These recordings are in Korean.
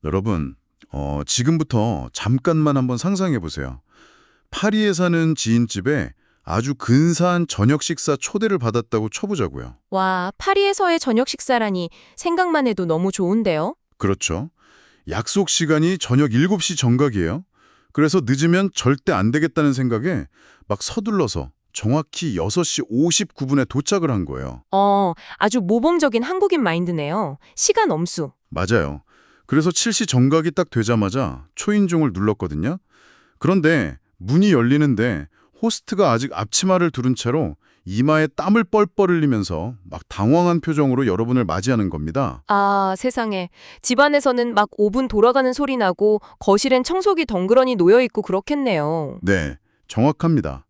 여러분, 지금부터 잠깐만 한번 상상해 보세요. 파리에 사는 지인집에 아주 근사한 저녁 식사 초대를 받았다고 쳐보자고요. 와, 파리에서의 저녁 식사라니 생각만 해도 너무 좋은데요? 그렇죠. 약속 시간이 저녁 7시 정각이에요. 그래서 늦으면 절대 안 되겠다는 생각에 막 서둘러서 정확히 6시 59분에 도착을 한 거예요. 아주 모범적인 한국인 마인드네요. 시간 엄수. 맞아요. 그래서 7시 정각이 딱 되자마자 초인종을 눌렀거든요. 그런데 문이 열리는데 호스트가 아직 앞치마를 두른 채로 이마에 땀을 뻘뻘 흘리면서 막 당황한 표정으로 여러분을 맞이하는 겁니다. 아, 세상에. 집안에서는 막 오븐 돌아가는 소리 나고 거실엔 청소기 덩그러니 놓여 있고 그렇겠네요. 네, 정확합니다.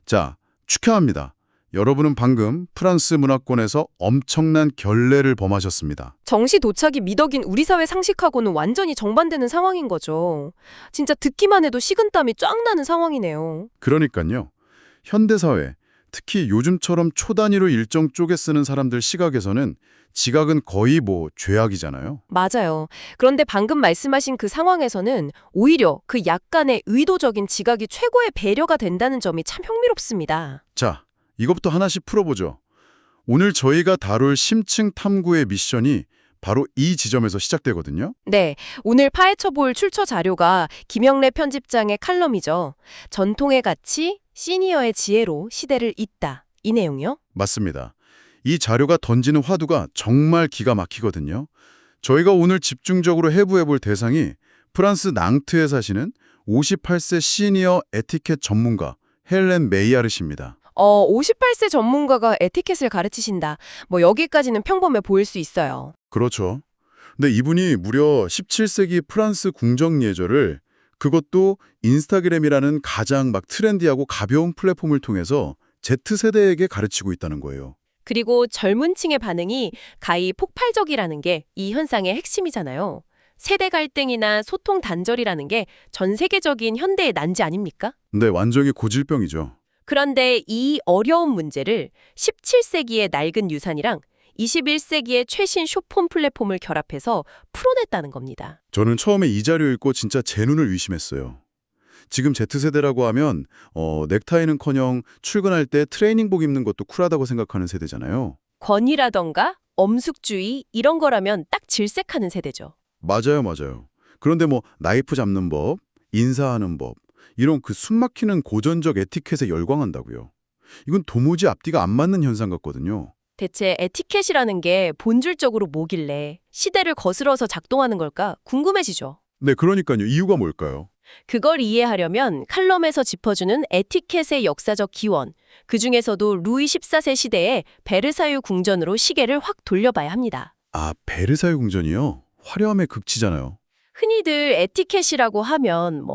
자, 축하합니다. 여러분은 방금 프랑스 문화권에서 엄청난 결례를 범하셨습니다. 정시 도착이 미덕인 우리 사회 상식하고는 완전히 정반되는 상황인 거죠. 진짜 듣기만 해도 식은땀이 쫙 나는 상황이네요. 그러니까요. 현대사회, 특히 요즘처럼 초단위로 일정 쪼개 쓰는 사람들 시각에서는 지각은 거의 죄악이잖아요. 맞아요. 그런데 방금 말씀하신 그 상황에서는 오히려 그 약간의 의도적인 지각이 최고의 배려가 된다는 점이 참 흥미롭습니다. 자, 이것부터 하나씩 풀어보죠. 오늘 저희가 다룰 심층 탐구의 미션이 바로 이 지점에서 시작되거든요. 네, 오늘 파헤쳐 볼 출처 자료가 김영래 편집장의 칼럼이죠. 전통의 가치, 시니어의 지혜로 시대를 잇다. 이 내용이요? 맞습니다. 이 자료가 던지는 화두가 정말 기가 막히거든요. 저희가 오늘 집중적으로 해부해볼 대상이 프랑스 낭트에 사시는 58세 시니어 에티켓 전문가 헬렌 메이아르시입니다. 58세 전문가가 에티켓을 가르치신다. 여기까지는 평범해 보일 수 있어요. 그렇죠. 근데 이분이 무려 17세기 프랑스 궁정 예절을 그것도 인스타그램이라는 가장 막 트렌디하고 가벼운 플랫폼을 통해서 Z세대에게 가르치고 있다는 거예요. 그리고 젊은 층의 반응이 가히 폭발적이라는 게 이 현상의 핵심이잖아요. 세대 갈등이나 소통 단절이라는 게 전 세계적인 현대의 난제 아닙니까? 근데 완전히 고질병이죠. 그런데 이 어려운 문제를 17세기의 낡은 유산이랑 21세기의 최신 쇼폰 플랫폼을 결합해서 풀어냈다는 겁니다. 저는 처음에 이 자료 읽고 진짜 제 눈을 의심했어요. 지금 Z세대라고 하면 넥타이는커녕 출근할 때 트레이닝복 입는 것도 쿨하다고 생각하는 세대잖아요. 권위라던가 엄숙주의 이런 거라면 딱 질색하는 세대죠. 맞아요, 맞아요. 그런데 나이프 잡는 법, 인사하는 법, 이런 그 숨막히는 고전적 에티켓에 열광한다고요. 이건 도무지 앞뒤가 안 맞는 현상 같거든요. 대체 에티켓이라는 게 본질적으로 뭐길래 시대를 거슬러서 작동하는 걸까 궁금해지죠. 네, 그러니까요. 이유가 뭘까요? 그걸 이해하려면 칼럼에서 짚어주는 에티켓의 역사적 기원, 그중에서도 루이 14세 시대의 베르사유 궁전으로 시계를 확 돌려봐야 합니다. 아, 베르사유 궁전이요? 화려함의 극치잖아요. 흔히들 에티켓이라고 하면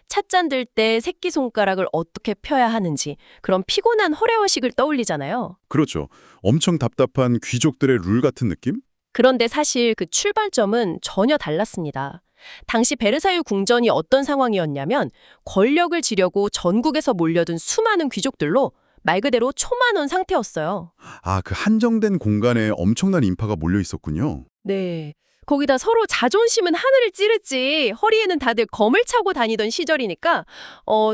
찻잔 들 때 새끼손가락을 어떻게 펴야 하는지 그런 피곤한 허례허식을 떠올리잖아요. 그렇죠. 엄청 답답한 귀족들의 룰 같은 느낌? 그런데 사실 그 출발점은 전혀 달랐습니다. 당시 베르사유 궁전이 어떤 상황이었냐면 권력을 지려고 전국에서 몰려든 수많은 귀족들로 말 그대로 초만원 상태였어요. 아, 그 한정된 공간에 엄청난 인파가 몰려 있었군요. 네. 거기다 서로 자존심은 하늘을 찌르지 허리에는 다들 검을 차고 다니던 시절이니까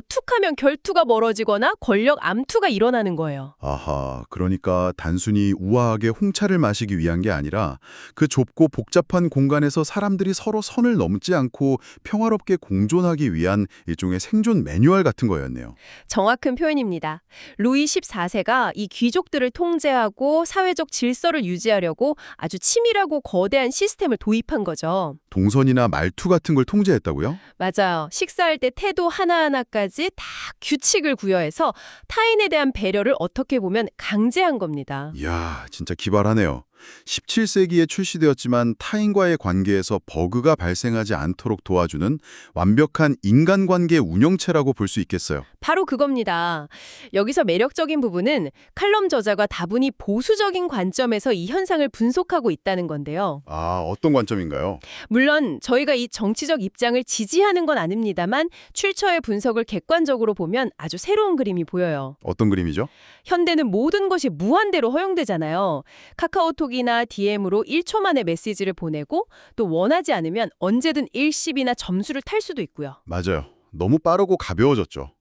툭하면 결투가 멀어지거나 권력 암투가 일어나는 거예요. 아하, 그러니까 단순히 우아하게 홍차를 마시기 위한 게 아니라 그 좁고 복잡한 공간에서 사람들이 서로 선을 넘지 않고 평화롭게 공존하기 위한 일종의 생존 매뉴얼 같은 거였네요. 정확한 표현입니다. 루이 14세가 이 귀족들을 통제하고 사회적 질서를 유지하려고 아주 치밀하고 거대한 시스템을 도입한 거죠. 동선이나 말투 같은 걸 통제했다고요? 맞아요. 식사할 때 태도 하나하나까지 다 규칙을 구현해서 타인에 대한 배려를 어떻게 보면 강제한 겁니다. 이야, 진짜 기발하네요. 17세기에 출시되었지만 타인과의 관계에서 버그가 발생하지 않도록 도와주는 완벽한 인간관계 운영체라고 볼 수 있겠어요. 바로 그겁니다. 여기서 매력적인 부분은 칼럼 저자가 다분히 보수적인 관점에서 이 현상을 분석하고 있다는 건데요. 아, 어떤 관점인가요? 물론 저희가 이 정치적 입장을 지지하는 건 아닙니다만 출처의 분석을 객관적으로 보면 아주 새로운 그림이 보여요. 어떤 그림이죠? 현대는 모든 것이 무한대로 허용되잖아요. 카카오톡 카톡이나 DM으로 1초 만에 메시지를 보내고 또 원하지 않으면 언제든 일시비나 점수를 탈 수도 있고요. 맞아요. 너무 빠르고 가벼워졌죠.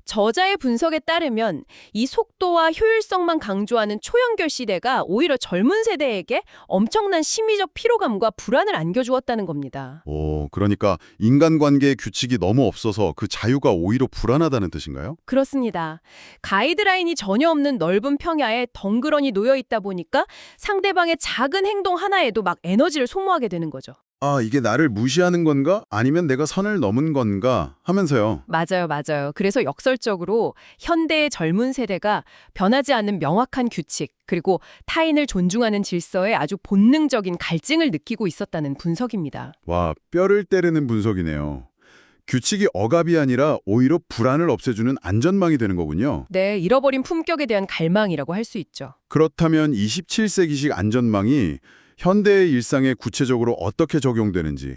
저자의 분석에 따르면 이 속도와 효율성만 강조하는 초연결 시대가 오히려 젊은 세대에게 엄청난 심리적 피로감과 불안을 안겨주었다는 겁니다. 그러니까 인간관계의 규칙이 너무 없어서 그 자유가 오히려 불안하다는 뜻인가요? 그렇습니다. 가이드라인이 전혀 없는 넓은 평야에 덩그러니 놓여 있다 보니까 상대방의 작은 행동 하나에도 막 에너지를 소모하게 되는 거죠. 아, 이게 나를 무시하는 건가? 아니면 내가 선을 넘은 건가? 하면서요. 맞아요, 맞아요. 그래서 역설적으로 현대의 젊은 세대가 변하지 않는 명확한 규칙, 그리고 타인을 존중하는 질서에 아주 본능적인 갈증을 느끼고 있었다는 분석입니다. 와, 뼈를 때리는 분석이네요. 규칙이 억압이 아니라 오히려 불안을 없애주는 안전망이 되는 거군요. 네, 잃어버린 품격에 대한 갈망이라고 할 수 있죠. 그렇다면 27세기식 안전망이 현대의 일상에 구체적으로 어떻게 적용되는지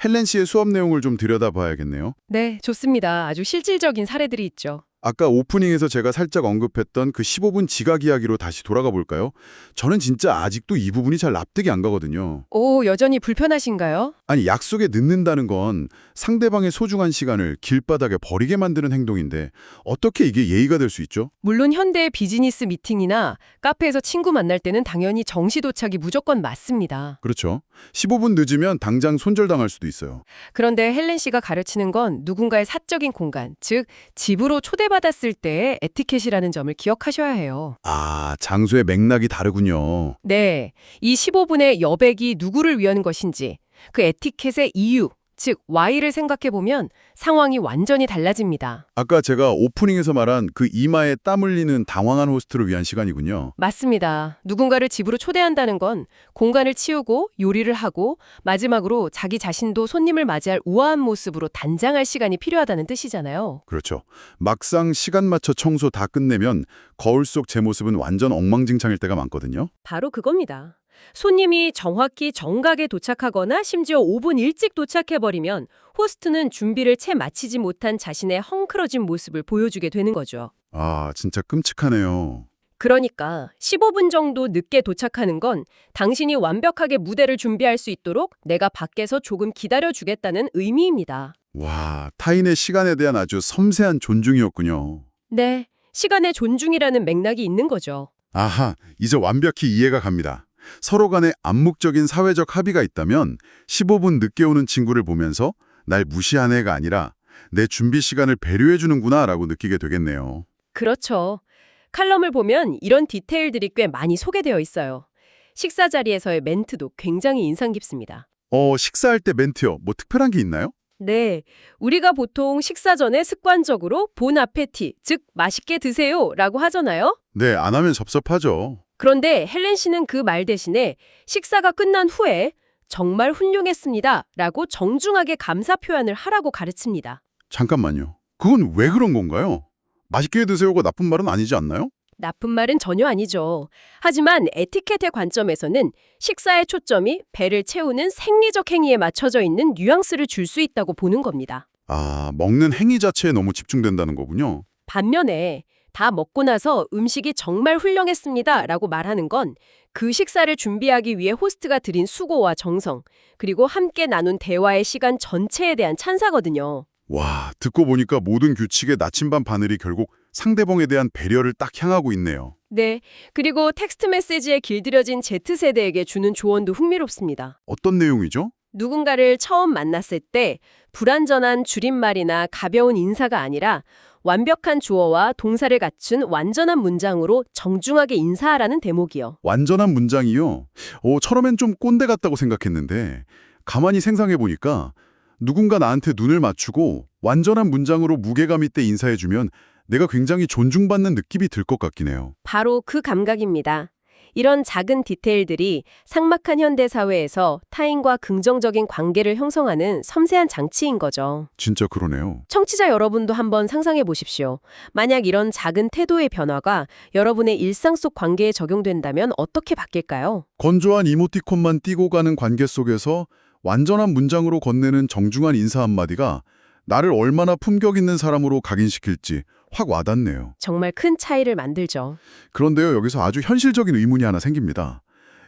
헬렌 씨의 수업 내용을 좀 들여다봐야겠네요. 네, 좋습니다. 아주 실질적인 사례들이 있죠. 아까 오프닝에서 제가 살짝 언급했던 그 15분 지각 이야기로 다시 돌아가 볼까요? 저는 진짜 아직도 이 부분이 잘 납득이 안 가거든요. 오, 여전히 불편하신가요? 아니, 약속에 늦는다는 건 상대방의 소중한 시간을 길바닥에 버리게 만드는 행동인데 어떻게 이게 예의가 될 수 있죠? 물론 현대의 비즈니스 미팅이나 카페에서 친구 만날 때는 당연히 정시 도착이 무조건 맞습니다. 그렇죠. 15분 늦으면 당장 손절당할 수도 있어요. 그런데 헬렌 씨가 가르치는 건 누군가의 사적인 공간, 즉 집으로 초대받았을 때의 에티켓이라는 점을 기억하셔야 해요. 아, 장소의 맥락이 다르군요. 네, 이 15분의 여백이 누구를 위한 것인지, 그 에티켓의 이유, 즉 Y를 생각해보면 상황이 완전히 달라집니다. 아까 제가 오프닝에서 말한 그 이마에 땀 흘리는 당황한 호스트를 위한 시간이군요. 맞습니다. 누군가를 집으로 초대한다는 건 공간을 치우고 요리를 하고 마지막으로 자기 자신도 손님을 맞이할 우아한 모습으로 단장할 시간이 필요하다는 뜻이잖아요. 그렇죠. 막상 시간 맞춰 청소 다 끝내면 거울 속 제 모습은 완전 엉망진창일 때가 많거든요. 바로 그겁니다. 손님이 정확히 정각에 도착하거나 심지어 5분 일찍 도착해버리면 호스트는 준비를 채 마치지 못한 자신의 헝클어진 모습을 보여주게 되는 거죠. 아, 진짜 끔찍하네요. 그러니까 15분 정도 늦게 도착하는 건 당신이 완벽하게 무대를 준비할 수 있도록 내가 밖에서 조금 기다려주겠다는 의미입니다. 와, 타인의 시간에 대한 아주 섬세한 존중이었군요. 네, 시간의 존중이라는 맥락이 있는 거죠. 아하, 이제 완벽히 이해가 갑니다. 서로 간에 암묵적인 사회적 합의가 있다면 15분 늦게 오는 친구를 보면서 날 무시한 애가 아니라 내 준비 시간을 배려해 주는구나 라고 느끼게 되겠네요. 그렇죠. 칼럼을 보면 이런 디테일들이 꽤 많이 소개되어 있어요. 식사 자리에서의 멘트도 굉장히 인상 깊습니다. 식사할 때 멘트요. 뭐 특별한 게 있나요? 네, 우리가 보통 식사 전에 습관적으로 본 아페티, 즉 맛있게 드세요 라고 하잖아요. 네, 안 하면 섭섭하죠. 그런데 헬렌 씨는 그 말 대신에 식사가 끝난 후에 정말 훌륭했습니다 라고 정중하게 감사 표현을 하라고 가르칩니다. 잠깐만요. 그건 왜 그런 건가요? 맛있게 드세요가 나쁜 말은 아니지 않나요? 나쁜 말은 전혀 아니죠. 하지만 에티켓의 관점에서는 식사의 초점이 배를 채우는 생리적 행위에 맞춰져 있는 뉘앙스를 줄 수 있다고 보는 겁니다. 아, 먹는 행위 자체에 너무 집중된다는 거군요. 반면에 다 먹고 나서 음식이 정말 훌륭했습니다 라고 말하는 건 그 식사를 준비하기 위해 호스트가 들인 수고와 정성, 그리고 함께 나눈 대화의 시간 전체에 대한 찬사거든요. 와, 듣고 보니까 모든 규칙의 나침반 바늘이 결국 상대방에 대한 배려를 딱 향하고 있네요. 네, 그리고 텍스트 메시지에 길들여진 Z세대에게 주는 조언도 흥미롭습니다. 어떤 내용이죠? 누군가를 처음 만났을 때 불완전한 줄임말이나 가벼운 인사가 아니라 완벽한 주어와 동사를 갖춘 완전한 문장으로 정중하게 인사하라는 대목이요. 완전한 문장이요. 처음엔 좀 꼰대 같다고 생각했는데 가만히 생각해보니까 누군가 나한테 눈을 맞추고 완전한 문장으로 무게감 있게 인사해주면 내가 굉장히 존중받는 느낌이 들 것 같긴 해요. 바로 그 감각입니다. 이런 작은 디테일들이 삭막한 현대사회에서 타인과 긍정적인 관계를 형성하는 섬세한 장치인 거죠. 진짜 그러네요. 청취자 여러분도 한번 상상해 보십시오. 만약 이런 작은 태도의 변화가 여러분의 일상 속 관계에 적용된다면 어떻게 바뀔까요? 건조한 이모티콘만 띄고 가는 관계 속에서 완전한 문장으로 건네는 정중한 인사 한마디가 나를 얼마나 품격 있는 사람으로 각인시킬지 확 와닿네요. 정말 큰 차이를 만들죠. 그런데요, 여기서 아주 현실적인 의문이 하나 생깁니다.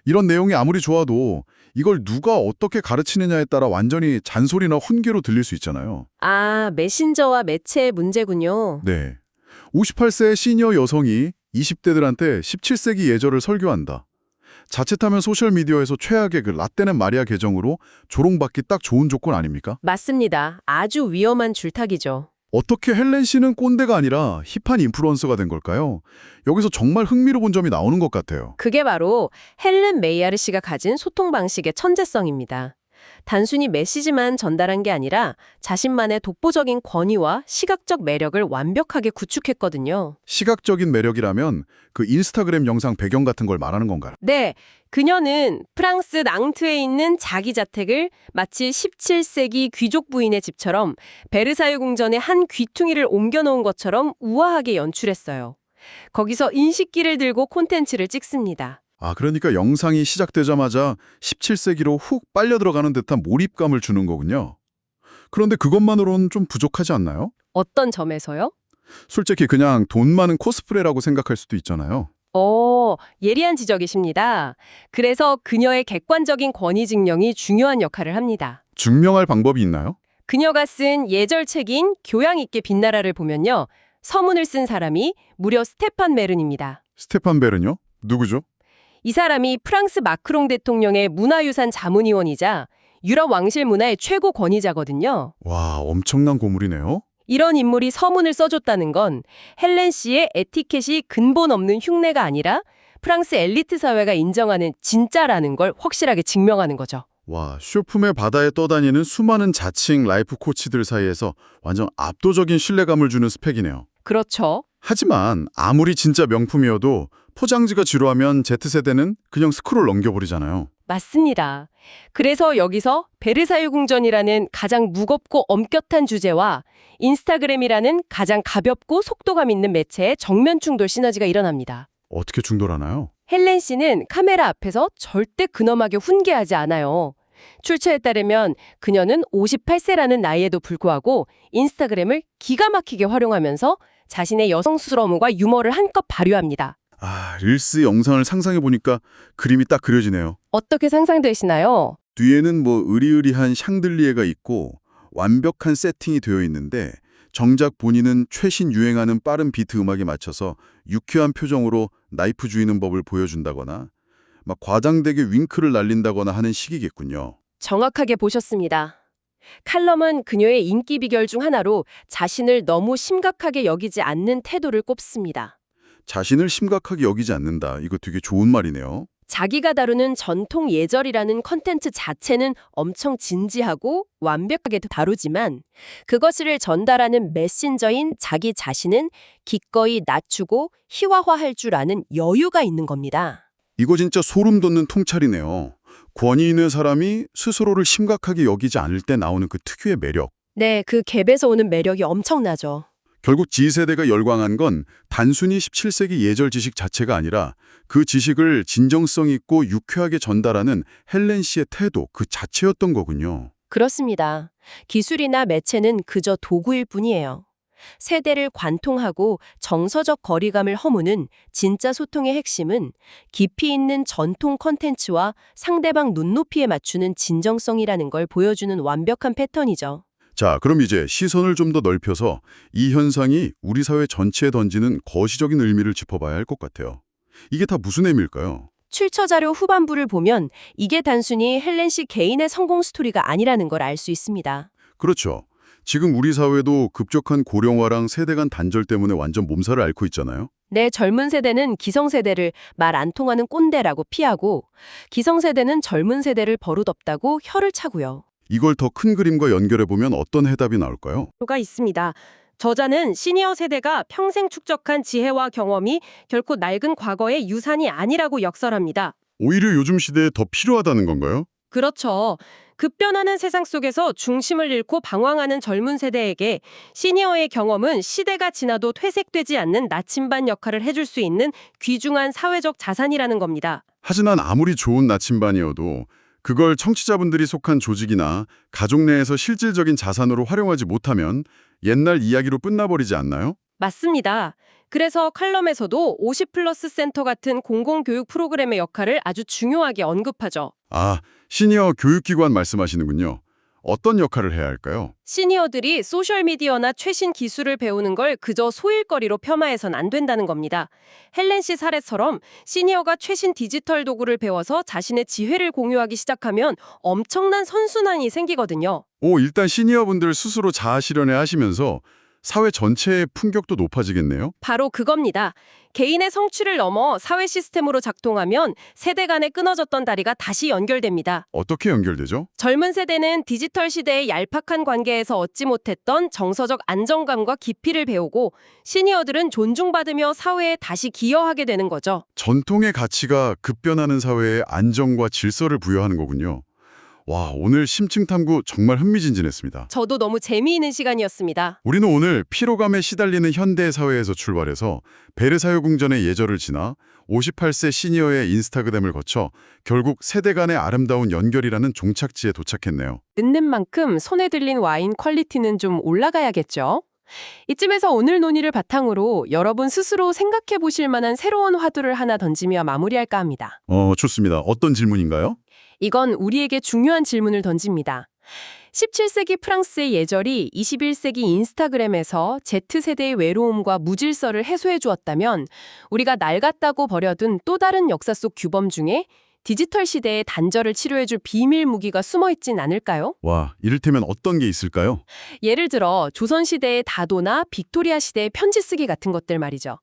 이런 내용이 아무리 좋아도 이걸 누가 어떻게 가르치느냐에 따라 완전히 잔소리나 훈계로 들릴 수 있잖아요. 아, 메신저와 매체의 문제군요. 네. 58세의 시니어 여성이 20대들한테 17세기 예절을 설교한다. 자칫하면 소셜미디어에서 최악의 그 라떼는 마리아 계정으로 조롱받기 딱 좋은 조건 아닙니까? 맞습니다. 아주 위험한 줄타기죠. 어떻게 헬렌 씨는 꼰대가 아니라 힙한 인플루언서가 된 걸까요? 여기서 정말 흥미로운 점이 나오는 것 같아요. 그게 바로 헬렌 메이야르 씨가 가진 소통 방식의 천재성입니다. 단순히 메시지만 전달한 게 아니라 자신만의 독보적인 권위와 시각적 매력을 완벽하게 구축했거든요. 시각적인 매력이라면 그 인스타그램 영상 배경 같은 걸 말하는 건가요? 네, 그녀는 프랑스 낭트에 있는 자기 자택을 마치 17세기 귀족 부인의 집처럼 베르사유 궁전의 한 귀퉁이를 옮겨놓은 것처럼 우아하게 연출했어요. 거기서 인식기를 들고 콘텐츠를 찍습니다. 아, 그러니까 영상이 시작되자마자 17세기로 훅 빨려 들어가는 듯한 몰입감을 주는 거군요. 그런데 그것만으로는 좀 부족하지 않나요? 어떤 점에서요? 솔직히 그냥 돈 많은 코스프레라고 생각할 수도 있잖아요. 예리한 지적이십니다. 그래서 그녀의 객관적인 권위 증명이 중요한 역할을 합니다. 증명할 방법이 있나요? 그녀가 쓴 예절책인 교양 있게 빛나라를 보면요. 서문을 쓴 사람이 무려 스테판 메른입니다. 스테판 베른요? 누구죠? 이 사람이 프랑스 마크롱 대통령의 문화유산 자문위원이자 유럽 왕실 문화의 최고 권위자거든요. 와, 엄청난 고물이네요. 이런 인물이 서문을 써줬다는 건 헬렌 씨의 에티켓이 근본 없는 흉내가 아니라 프랑스 엘리트 사회가 인정하는 진짜라는 걸 확실하게 증명하는 거죠. 와, 쇼품의 바다에 떠다니는 수많은 자칭 라이프 코치들 사이에서 완전 압도적인 신뢰감을 주는 스펙이네요. 그렇죠. 하지만 아무리 진짜 명품이어도 포장지가 지루하면 Z세대는 그냥 스크롤 넘겨버리잖아요. 맞습니다. 그래서 여기서 베르사유 궁전이라는 가장 무겁고 엄격한 주제와 인스타그램이라는 가장 가볍고 속도감 있는 매체의 정면 충돌 시너지가 일어납니다. 어떻게 충돌하나요? 헬렌 씨는 카메라 앞에서 절대 근엄하게 훈계하지 않아요. 출처에 따르면 그녀는 58세라는 나이에도 불구하고 인스타그램을 기가 막히게 활용하면서 자신의 여성스러움과 유머를 한껏 발휘합니다. 아, 릴스 영상을 상상해보니까 그림이 딱 그려지네요. 어떻게 상상되시나요? 뒤에는 뭐 으리으리한 샹들리에가 있고 완벽한 세팅이 되어 있는데 정작 본인은 최신 유행하는 빠른 비트 음악에 맞춰서 유쾌한 표정으로 나이프 쥐는 법을 보여준다거나 막 과장되게 윙크를 날린다거나 하는 식이겠군요. 정확하게 보셨습니다. 칼럼은 그녀의 인기 비결 중 하나로 자신을 너무 심각하게 여기지 않는 태도를 꼽습니다. 자신을 심각하게 여기지 않는다. 이거 되게 좋은 말이네요. 자기가 다루는 전통 예절이라는 컨텐츠 자체는 엄청 진지하고 완벽하게 다루지만 그것을 전달하는 메신저인 자기 자신은 기꺼이 낮추고 희화화할 줄 아는 여유가 있는 겁니다. 이거 진짜 소름 돋는 통찰이네요. 권위 있는 사람이 스스로를 심각하게 여기지 않을 때 나오는 그 특유의 매력. 네, 그 갭에서 오는 매력이 엄청나죠. 결국 G세대가 열광한 건 단순히 17세기 예절 지식 자체가 아니라 그 지식을 진정성 있고 유쾌하게 전달하는 헬렌 씨의 태도 그 자체였던 거군요. 그렇습니다. 기술이나 매체는 그저 도구일 뿐이에요. 세대를 관통하고 정서적 거리감을 허무는 진짜 소통의 핵심은 깊이 있는 전통 컨텐츠와 상대방 눈높이에 맞추는 진정성이라는 걸 보여주는 완벽한 패턴이죠. 자, 그럼 이제 시선을 좀 더 넓혀서 이 현상이 우리 사회 전체에 던지는 거시적인 의미를 짚어봐야 할 것 같아요. 이게 다 무슨 의미일까요? 출처 자료 후반부를 보면 이게 단순히 헬렌 씨 개인의 성공 스토리가 아니라는 걸 알 수 있습니다. 그렇죠. 지금 우리 사회도 급격한 고령화랑 세대 간 단절 때문에 완전 몸살을 앓고 있잖아요. 내 젊은 세대는 기성세대를 말 안 통하는 꼰대라고 피하고 기성세대는 젊은 세대를 버릇없다고 혀를 차고요. 이걸 더 큰 그림과 연결해보면 어떤 해답이 나올까요? 가 있습니다. 저자는 시니어 세대가 평생 축적한 지혜와 경험이 결코 낡은 과거의 유산이 아니라고 역설합니다. 오히려 요즘 시대에 더 필요하다는 건가요? 그렇죠. 급변하는 세상 속에서 중심을 잃고 방황하는 젊은 세대에게 시니어의 경험은 시대가 지나도 퇴색되지 않는 나침반 역할을 해줄 수 있는 귀중한 사회적 자산이라는 겁니다. 하지만 아무리 좋은 나침반이어도 그걸 청취자분들이 속한 조직이나 가족 내에서 실질적인 자산으로 활용하지 못하면 옛날 이야기로 끝나버리지 않나요? 맞습니다. 그래서 칼럼에서도 50플러스 센터 같은 공공교육 프로그램의 역할을 아주 중요하게 언급하죠. 아, 시니어 교육기관 말씀하시는군요. 어떤 역할을 해야 할까요? 시니어들이 소셜미디어나 최신 기술을 배우는 걸 그저 소일거리로 폄하해선 안 된다는 겁니다. 헬렌 씨 사례처럼 시니어가 최신 디지털 도구를 배워서 자신의 지혜를 공유하기 시작하면 엄청난 선순환이 생기거든요. 일단 시니어분들 스스로 자아 실현해 하시면서 사회 전체의 품격도 높아지겠네요. 바로 그겁니다. 개인의 성취를 넘어 사회 시스템으로 작동하면 세대 간에 끊어졌던 다리가 다시 연결됩니다. 어떻게 연결되죠? 젊은 세대는 디지털 시대의 얄팍한 관계에서 얻지 못했던 정서적 안정감과 깊이를 배우고 시니어들은 존중받으며 사회에 다시 기여하게 되는 거죠. 전통의 가치가 급변하는 사회에 안정과 질서를 부여하는 거군요. 와, 오늘 심층 탐구 정말 흥미진진했습니다. 저도 너무 재미있는 시간이었습니다. 우리는 오늘 피로감에 시달리는 현대 사회에서 출발해서 베르사유 궁전의 예절을 지나 58세 시니어의 인스타그램을 거쳐 결국 세대 간의 아름다운 연결이라는 종착지에 도착했네요. 늦는 만큼 손에 들린 와인 퀄리티는 좀 올라가야겠죠? 이쯤에서 오늘 논의를 바탕으로 여러분 스스로 생각해 보실 만한 새로운 화두를 하나 던지며 마무리할까 합니다. 좋습니다. 어떤 질문인가요? 이건 우리에게 중요한 질문을 던집니다. 17세기 프랑스의 예절이 21세기 인스타그램에서 Z세대의 외로움과 무질서를 해소해 주었다면 우리가 낡았다고 버려둔 또 다른 역사 속 규범 중에 디지털 시대의 단절을 치료해 줄 비밀 무기가 숨어 있진 않을까요? 와, 이를테면 어떤 게 있을까요? 예를 들어 조선시대의 다도나 빅토리아 시대의 편지 쓰기 같은 것들 말이죠.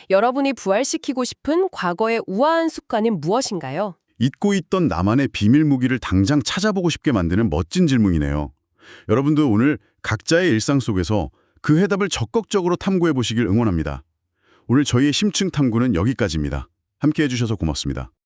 여러분이 부활시키고 싶은 과거의 우아한 습관은 무엇인가요? 잊고 있던 나만의 비밀 무기를 당장 찾아보고 싶게 만드는 멋진 질문이네요. 여러분도 오늘 각자의 일상 속에서 그 해답을 적극적으로 탐구해 보시길 응원합니다. 오늘 저희의 심층 탐구는 여기까지입니다. 함께해 주셔서 고맙습니다.